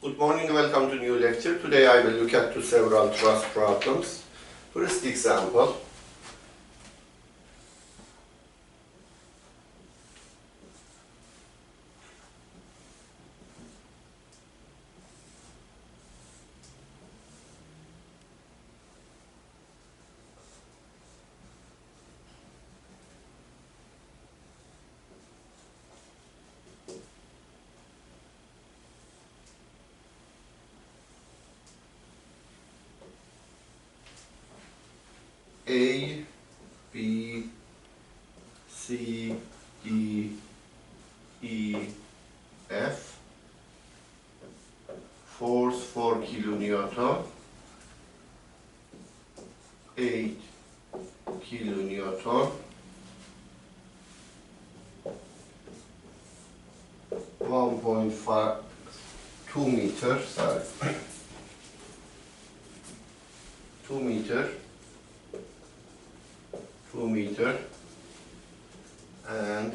Good morning and welcome to new lecture. Today I will look at several truss problems. First example. A, B, C, D, E, F, force 4 kilonewton, 8 kilonewton, 1.5, 2 meter, sorry, 2 meter, 2 meter and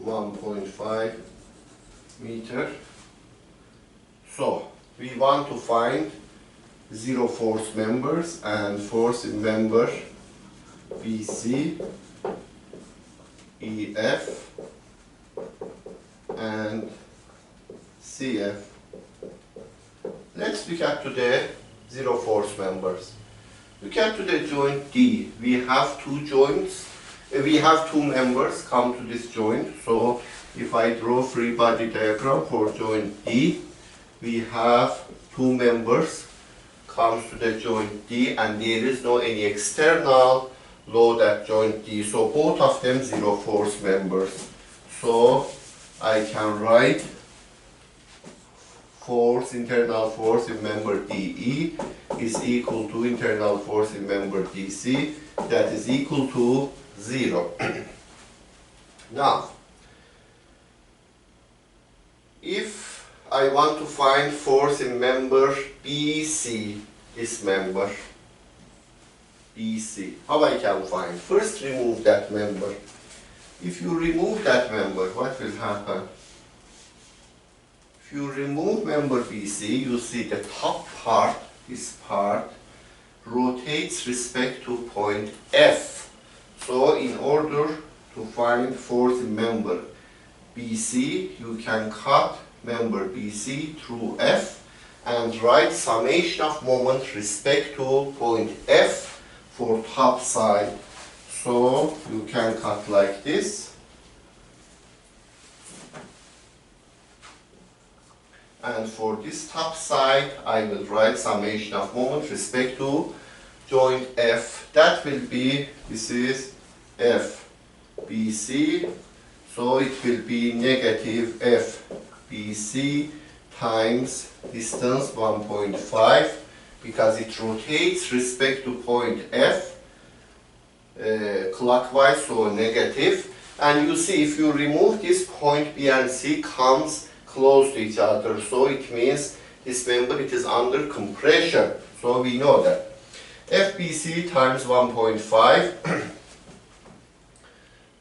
1.5 meter. So we want to find zero force members and force in member BC, EF and CF. Let's look at the zero force members. Look at the joint D. We have two joints. We have two members come to this joint. So if I draw free body diagram for joint D, we have two members comes to the joint D, and there is no any external load at joint D. So both of them zero force members. So I can write force, internal force in member DE is equal to internal force in member DC, that is equal to 0. Now, if I want to find force in member BC, this member BC, how I can find? First remove that member. If you remove that member, what will happen? If you remove member BC, you see the top part, this part, rotates respect to point F. So in order to find force in member BC, you can cut member BC through F and write summation of moment respect to point F for top side. So you can cut like this. And for this top side, I will write summation of moment respect to joint F. That will be, this is F BC, so it will be negative F BC times distance 1.5, because it rotates respect to point F clockwise, so negative. And you see, if you remove this point B and C comes close to each other, so it means this member, it is under compression. So we know that FBC times 1.5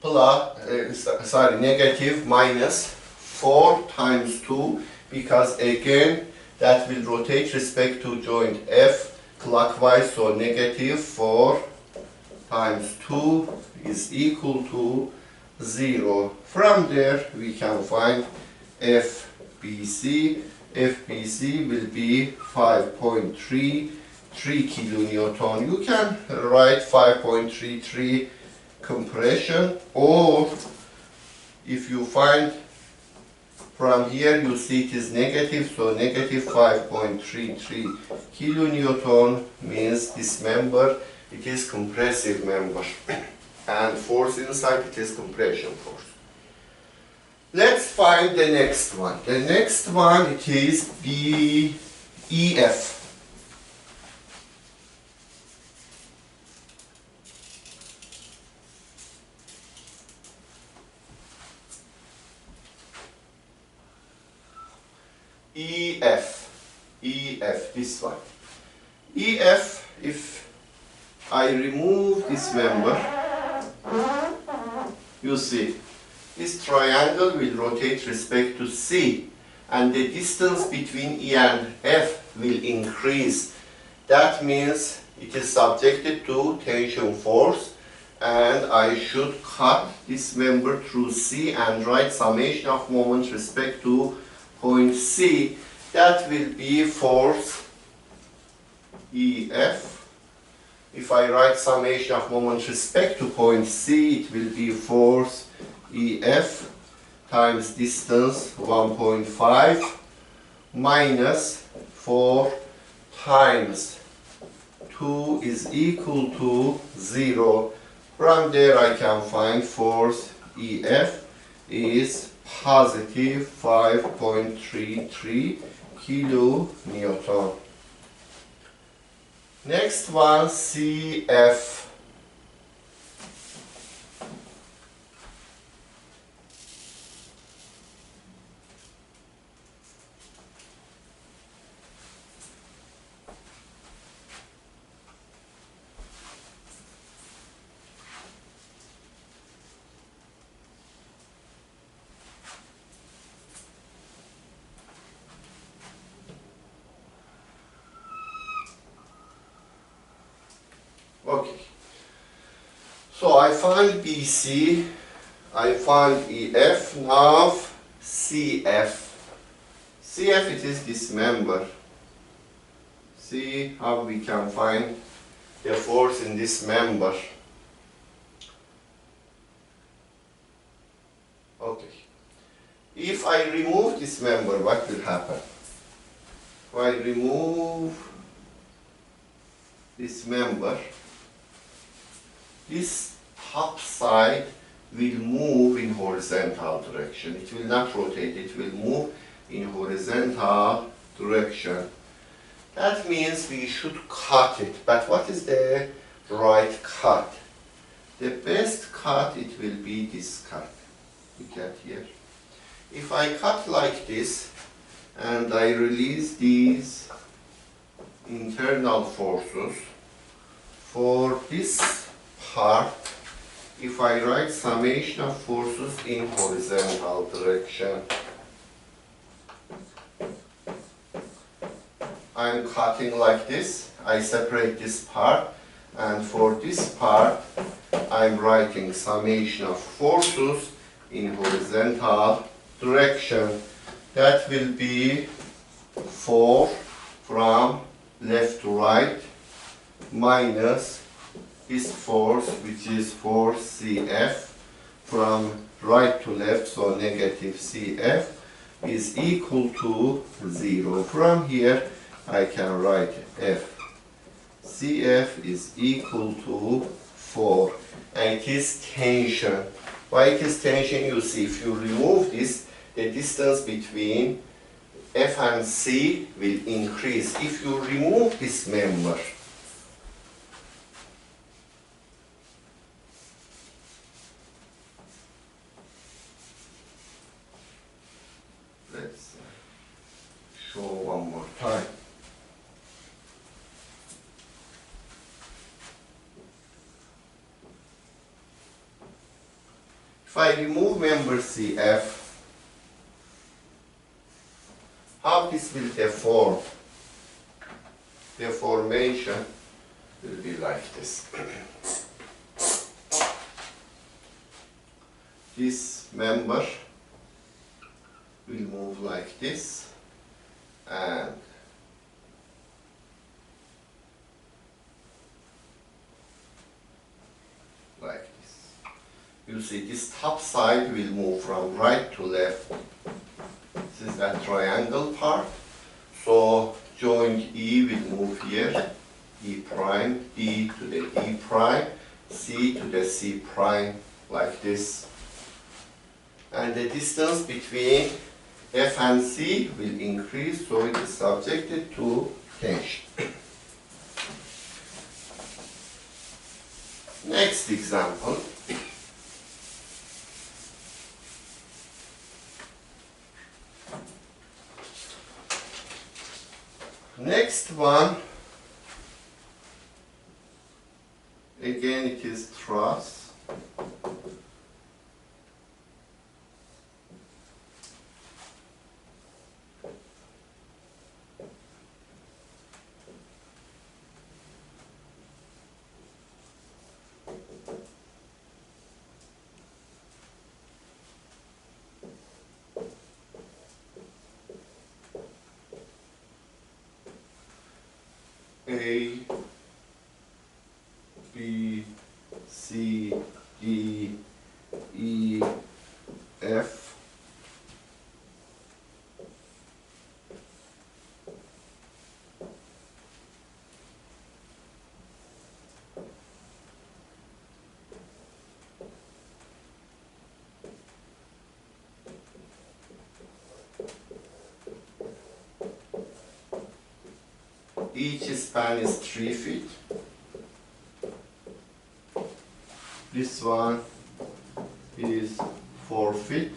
plus negative minus 4 times 2, because again that will rotate respect to joint F clockwise, so negative 4 times 2 is equal to 0. From there we can find FBC. FBC will be 5.33 kilonewton. You can write 5.33 compression, or if you find from here, you see it is negative, so negative 5.33 kilonewton means this member, it is compressive member, and force inside, it is compression force. Let's find the next one. The next one, it is EF. EF, this one. EF, if I remove this member, you see, this triangle will rotate respect to C, and the distance between E and F will increase. That means it is subjected to tension force, and I should cut this member through C and write summation of moments respect to point C. That will be force EF. If I write summation of moments respect to point C, it will be force EF times distance 1.5 minus 4 times 2 is equal to 0. From there I can find force EF is positive 5.33 kilonewton. Next one, CF. Okay, so I find BC, I find EF, now CF. CF, it is this member. See how we can find the force in this member. Okay, if I remove this member, what will happen? If I remove this member, this top side will move in horizontal direction. It will not rotate, it will move in horizontal direction. That means we should cut it. But what is the right cut? The best cut, it will be this cut. Look at here. If I cut like this and I release these internal forces, for this part, if I write summation of forces in horizontal direction, I'm cutting like this, I separate this part, and for this part I'm writing summation of forces in horizontal direction. That will be 4 from left to right minus this force, which is force CF from right to left, so negative CF is equal to 0. From here I can write F. CF is equal to 4, and it is tension. Why it is tension? You see, if you remove this, the distance between F and C will increase. If you remove this member, let's show one more time. If I remove member CF, how this will deform? Deformation will be like this. This member will move like this, and like this. You see, this top side will move from right to left. This is that triangle part. So joint E will move here, E prime, D to the E prime, C to the C prime, like this. And the distance between F and C will increase, so it is subjected to tension. Next example. Next one, again it is truss. A, B, C, D, E, F, each span is 3 feet. This one is 4 feet.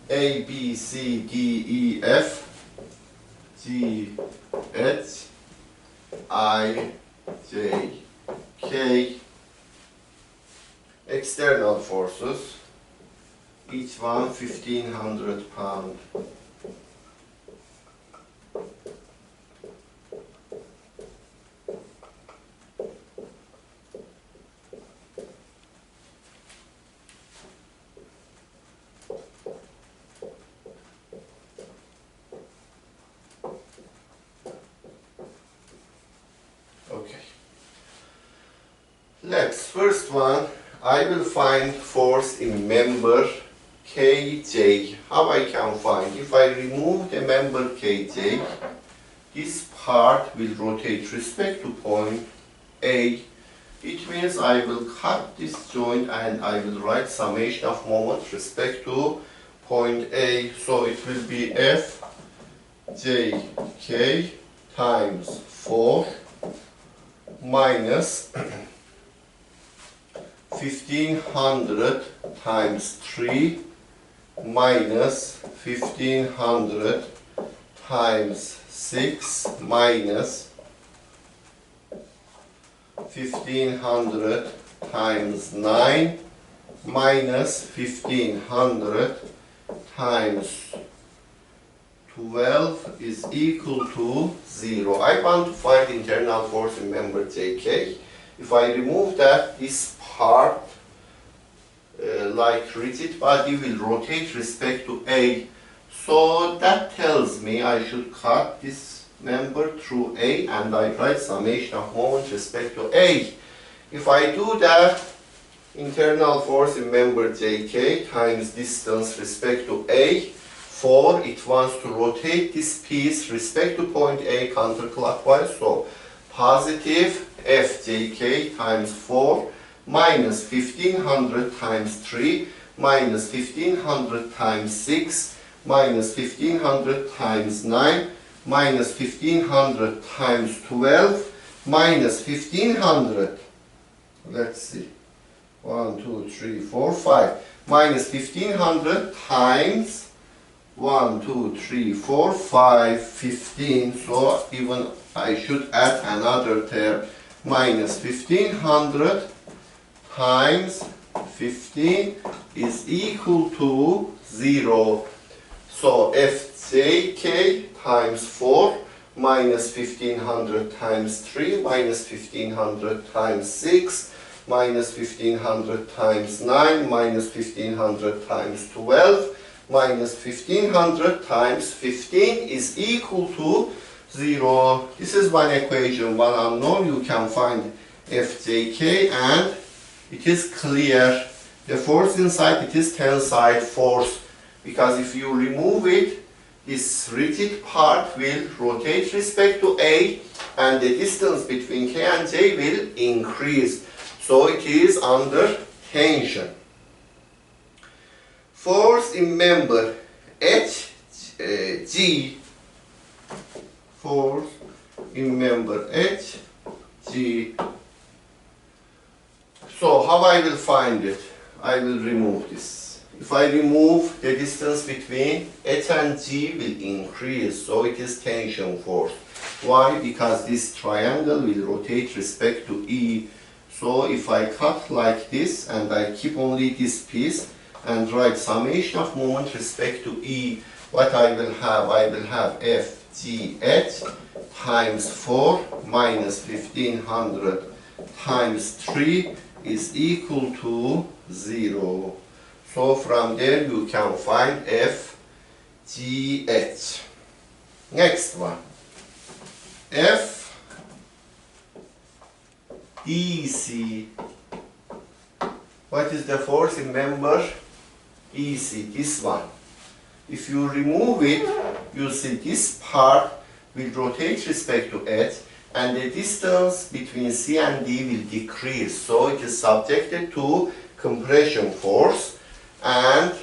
A, B, C, D, E, F, G, H, I, J, K. External forces, each one 1,500 pounds. Okay. Let's first one, I will find force in member KJ. How I can find? If I remove the member KJ, this part will rotate respect to point A. It means I will cut this joint and I will write summation of moment respect to point A. So it will be FJK times 4 minus 1,500 times 3 minus 1,500 times 6 minus 1,500 times 9 minus 1,500 times 12 is equal to 0. I want to find internal force in member JK. If I remove that, this part, like rigid body, will rotate respect to A. So that tells me I should cut this member through A and I write summation of moment respect to A. If I do that, internal force in member JK times distance respect to A, 4, it wants to rotate this piece respect to point A counterclockwise, so positive FJK times 4 minus 1,500 times 3 minus 1,500 times 6 minus 1,500 times 9 minus 1,500 times 12 minus 1,500, let's see, 1, 2, 3, 4, 5, minus 1,500 times 1, 2, 3, 4, 5, 15, so even I should add another term, minus 1,500 times 15 is equal to 0. So FJK times 4 minus 1,500 times 3 minus 1,500 times 6 minus 1,500 times 9 minus 1,500 times 12 minus 1,500 times 15 is equal to 0. This is one equation, one unknown. You can find FJK and it is clear. The force inside, it is tensile force, because if you remove it, this rigid part will rotate respect to A and the distance between K and J will increase. So it is under tension. Force in member HG, force in member HG. So how I will find it? I will remove this. If I remove, the distance between H and G will increase, so it is tension force. Why? Because this triangle will rotate respect to E. So if I cut like this and I keep only this piece and write summation of moment respect to E, what I will have? I will have FGH times 4 minus 1,500 times 3 is equal to 0. So from there you can find FGH. Next one. EC. What is the force in member EC? This one. If you remove it, you see this part will rotate respect to it, and the distance between C and D will decrease. So it is subjected to compression force, and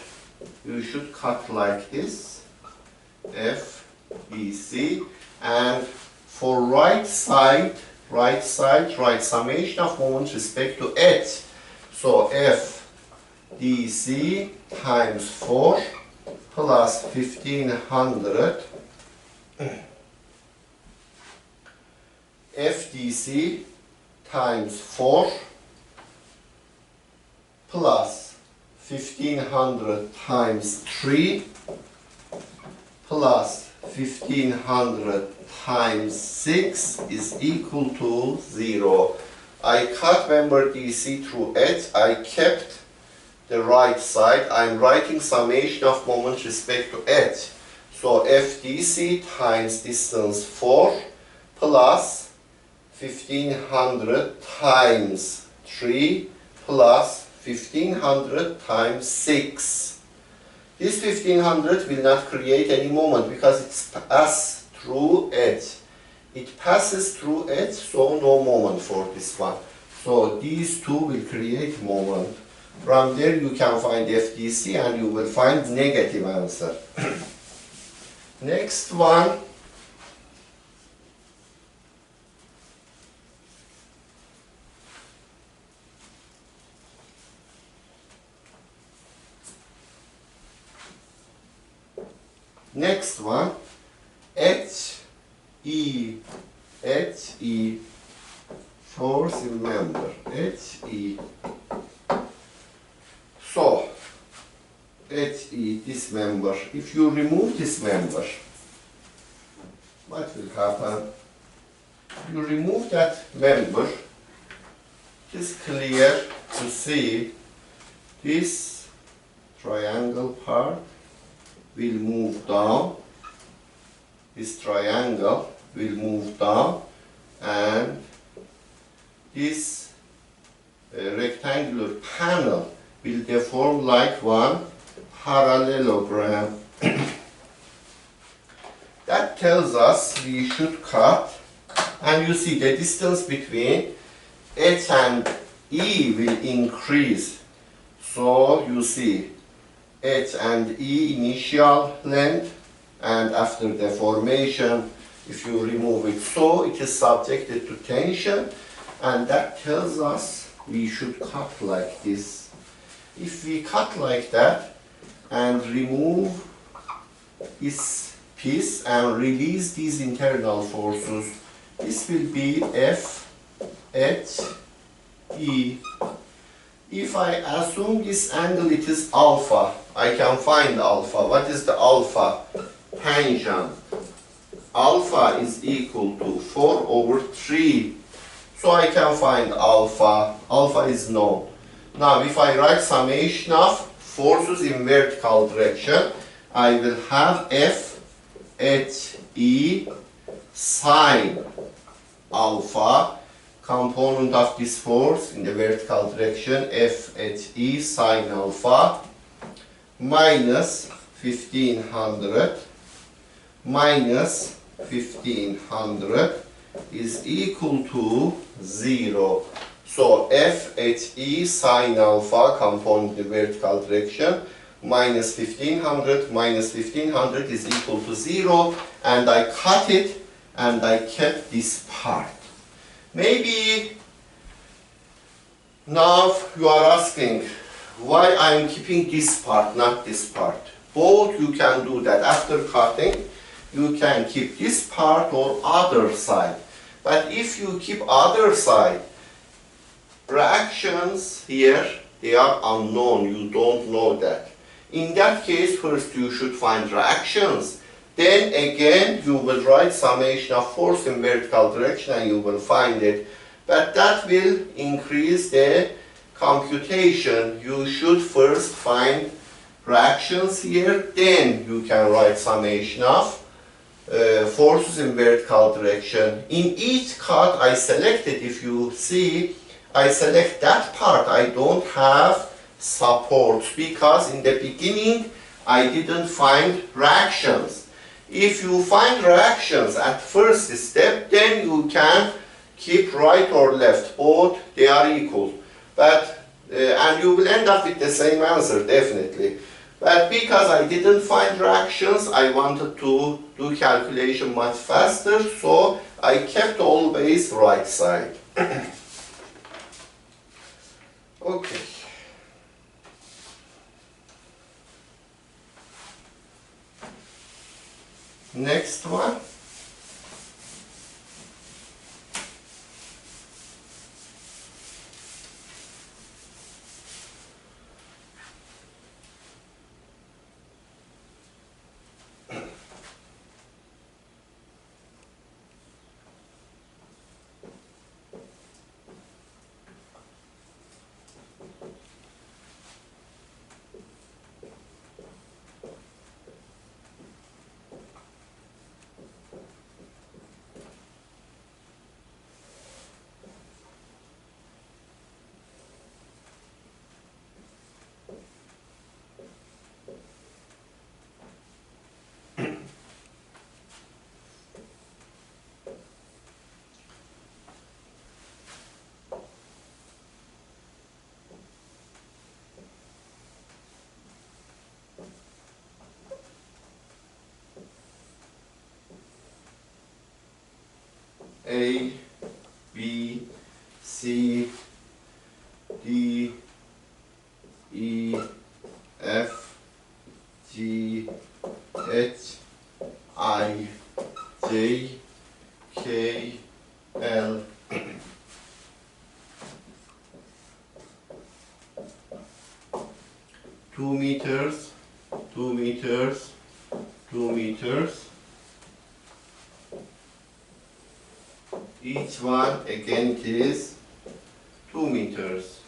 you should cut like this, F, E, C, and for right summation of moment respect to it. So F, DC times 4 plus 1500 FDC times 4 plus 1500 times 3 plus 1500 times 6 is equal to 0. I cut member DC through it. I kept the right side. I'm writing summation of moment respect to it. So FDC times distance 4 plus 1500 times 3 plus 1500 times 6. This 1500 will not create any moment because it's passed through it. It passes through it, so no moment for this one. So these two will create moment. From there you can find FDC and you will find negative answer. Next one. Next one, HE, force in member, HE. So, HE, this member, if you remove this member, what will happen? You remove that member, it is clear to see this triangle part will move down, this triangle will move down, and this rectangular panel will deform like one parallelogram. That tells us we should cut, and you see the distance between H and E will increase. So you see H and E initial length, and after deformation, if you remove it, so it is subjected to tension, and that tells us we should cut like this. If we cut like that and remove this piece and release these internal forces, this will be F, H, E. If I assume this angle it is alpha, I can find alpha. What is the alpha? Tangent. Alpha is equal to 4 over 3. So I can find alpha. Alpha is known. Now if I write summation of forces in vertical direction, I will have F, H, E sine alpha, component of this force in the vertical direction, F, H, E sine alpha, minus 1500 minus 1500 is equal to 0. So F, H, E sine alpha, component in the vertical direction, minus 1500 is equal to 0, and I cut it and I kept this part. Maybe now you are asking why I am keeping this part, not this part. Both you can do that. After cutting, you can keep this part or other side. But if you keep other side, reactions here, they are unknown. You don't know that. In that case, first you should find reactions. Then again, you will write summation of force in vertical direction and you will find it. But that will increase the computation. You should first find reactions here, then you can write summation of forces in vertical direction. In each cut I selected, if you see, I select that part. I don't have supports because in the beginning I didn't find reactions. If you find reactions at first step, then you can keep right or left, both they are equal. But and you will end up with the same answer definitely. But because I didn't find reactions, I wanted to do calculation much faster, so I kept always right side. Okay. Next one. A, B, C, D, E, F, G, H, I, J, K, L, 2 meters, 2 meters, 2 meters. Each one again it is 2 meters.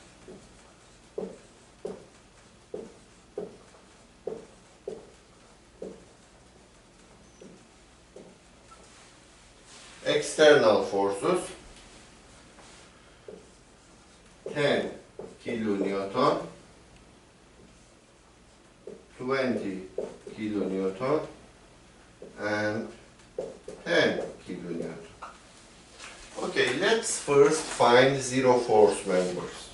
External forces 10 kilonewton, 20 kilonewton and 10 kilonewton. Okay, let's first find zero force members.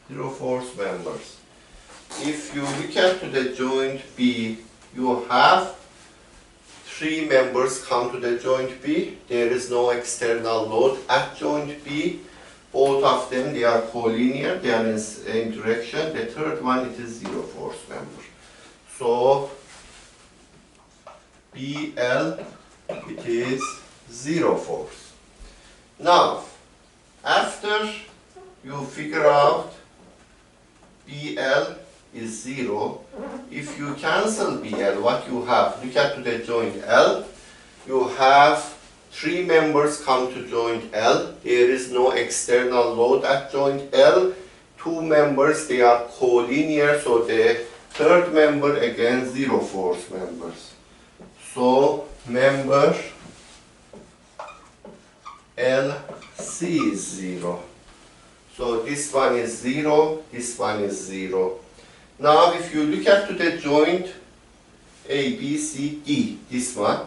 Zero force members. If you look at the joint B, you have 3 members come to the joint B. There is no external load at joint B. Both of them, they are collinear, they are in same direction. The third one, it is zero force member. So, BL, it is zero force. Now, after you figure out BL is 0, if you cancel BL, what you have, look at the joint L, you have 3 members come to joint L, there is no external load at joint L, 2 members, they are collinear, so the third member again zero force members. So member LC is 0. So this one is 0, this one is 0. Now if you look at the joint A, B, C, D, this one,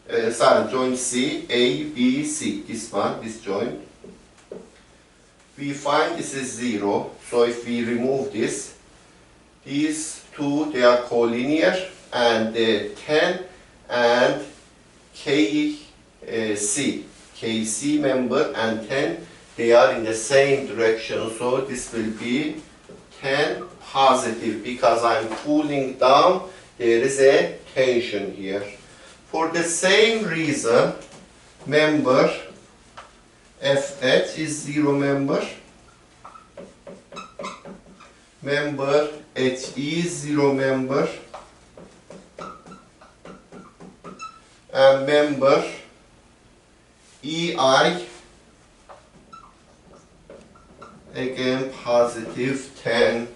joint C, A, B, C, this one, this joint, we find this is 0. So if we remove this, these two, they are collinear, and the 10 and KC member and 10, they are in the same direction, so this will be 10 positive because I'm cooling down, there is a tension here. For the same reason, member FH is 0 member, member HE is 0 member, and member EI again positive 10,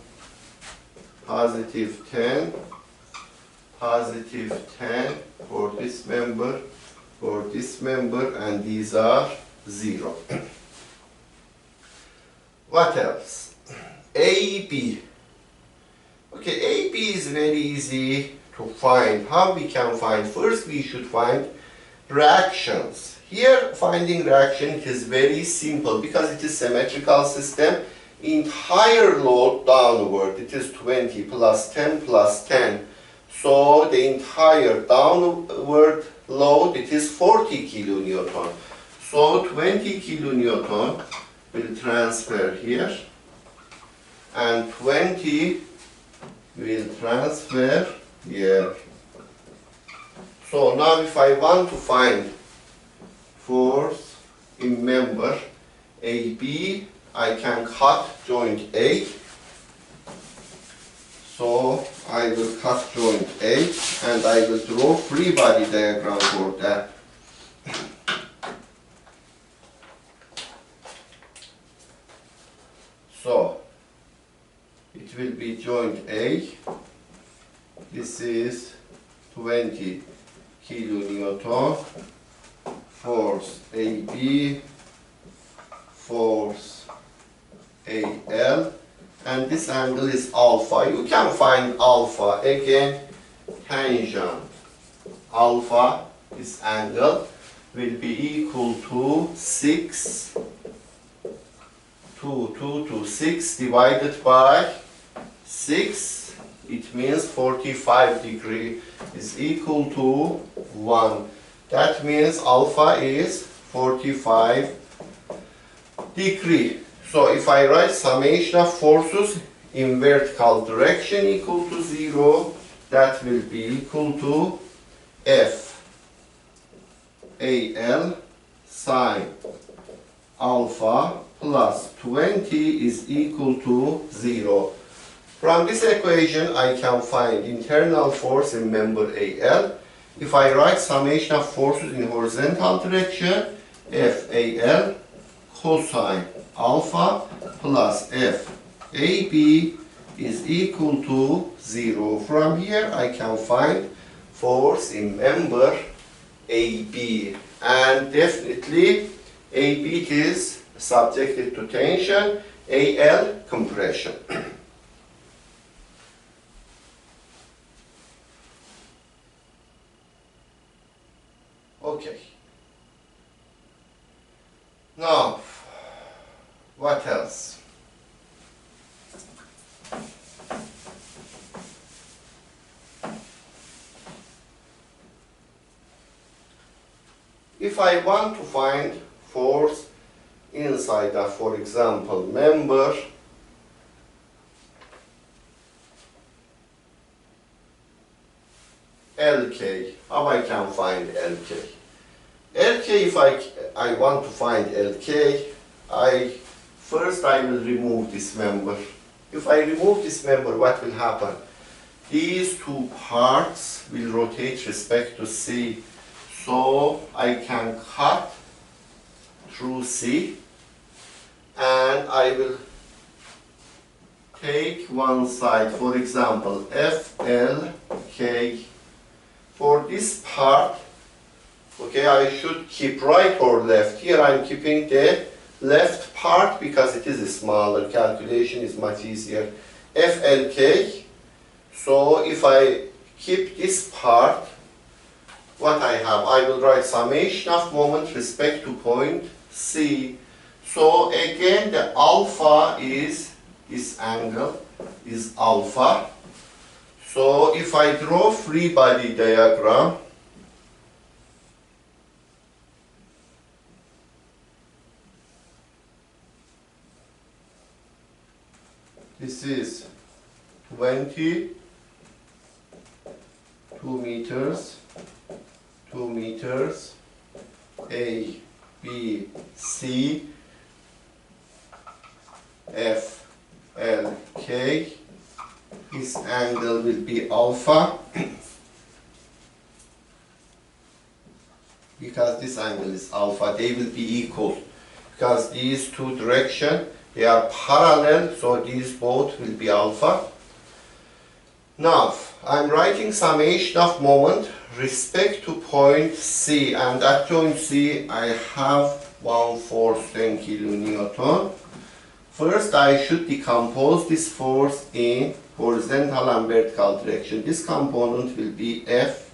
positive 10, positive 10 for this member, and these are 0. What else? AB. Okay, AB is very easy to find. How we can find? First we should find reactions. Here finding reaction, it is very simple because it is symmetrical system. Entire load downward, it is 20 plus 10 plus 10. So the entire downward load, it is 40 kilonewton. So 20 kilonewton will transfer here and 20 will transfer here. So now if I want to find force in member AB, I can cut joint A. So I will cut joint A and I will draw free body diagram for that. So it will be joint A. This is 20 kilonewton. Force AB, force AL, and this angle is alpha. You can find alpha again, tangent alpha, this angle will be equal to 6 divided by 6. It means 45 degree is equal to 1. That means alpha is 45 degree. So if I write summation of forces in vertical direction equal to 0, that will be equal to F AL sine alpha plus 20 is equal to 0. From this equation I can find internal force in member AL. If I write summation of forces in horizontal direction, FAL cosine alpha plus FAB is equal to 0. From here I can find force in member AB, and definitely AB is subjected to tension, AL compression. Okay. Now, what else? If I want to find force inside a, for example, member LK, how I can find LK? LK, if I want to find LK, first I will remove this member. If I remove this member, what will happen? These two parts will rotate respect to C. So I can cut through C and I will take one side, for example, FLK. For this part, okay, I should keep right or left. Here I'm keeping the left part because it is smaller. Calculation is much easier. FLK. So if I keep this part, what I have? I will write summation of moment respect to point C. So again the alpha is, this angle is alpha. So if I draw free body diagram, this is 22 meters, 2 meters, A, B, C, F, L, K. This angle will be alpha because this angle is alpha. They will be equal because these two directions, they are parallel, so these both will be alpha. Now, I'm writing summation of moment respect to point C, and at joint C I have 1 force 10 kilonewton. First I should decompose this force in horizontal and vertical direction. This component will be F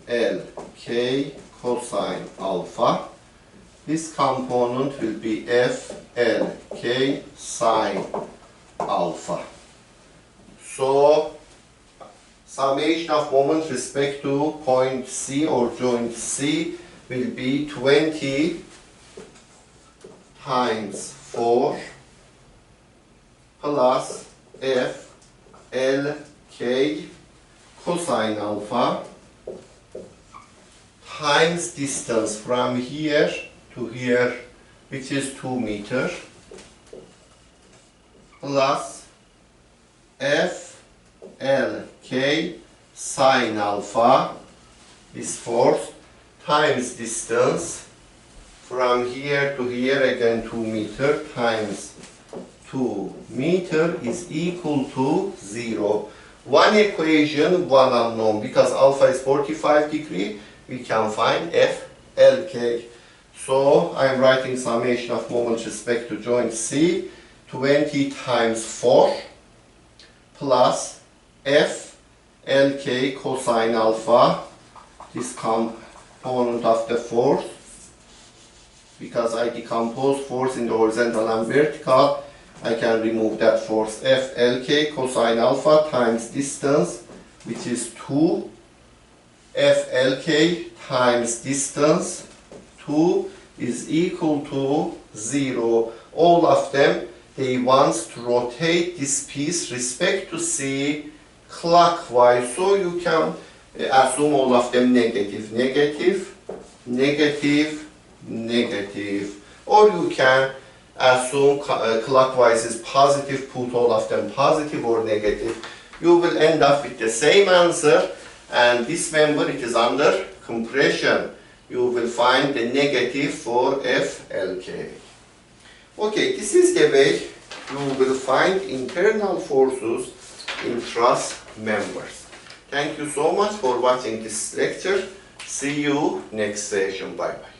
L K cosine alpha. This component will be F L K sine alpha. So summation of moment respect to point C or joint C will be 20 times 4 plus F L K cosine alpha times distance from here to here, which is 2 meters, plus F L K sine alpha, this force, times distance from here to here, again 2 meters, times 2 meters is equal to 0. One equation, one unknown. Because alpha is 45 degrees, we can find F L K. So I am writing summation of moment respect to joint C, 20 times 4 plus F L K cosine alpha, this component of the force, because I decompose force in the horizontal and vertical, I can remove that force. F L K cosine alpha times distance, which is 2, F L K times distance, 2 is equal to 0. All of them, they want to rotate this piece respect to C clockwise. So you can assume all of them negative, negative, negative, negative. Or you can assume clockwise is positive, put all of them positive or negative. You will end up with the same answer, and this member, it is under compression. You will find the negative for FLK. Okay, this is the way you will find internal forces in truss members. Thank you so much for watching this lecture. See you next session. Bye bye.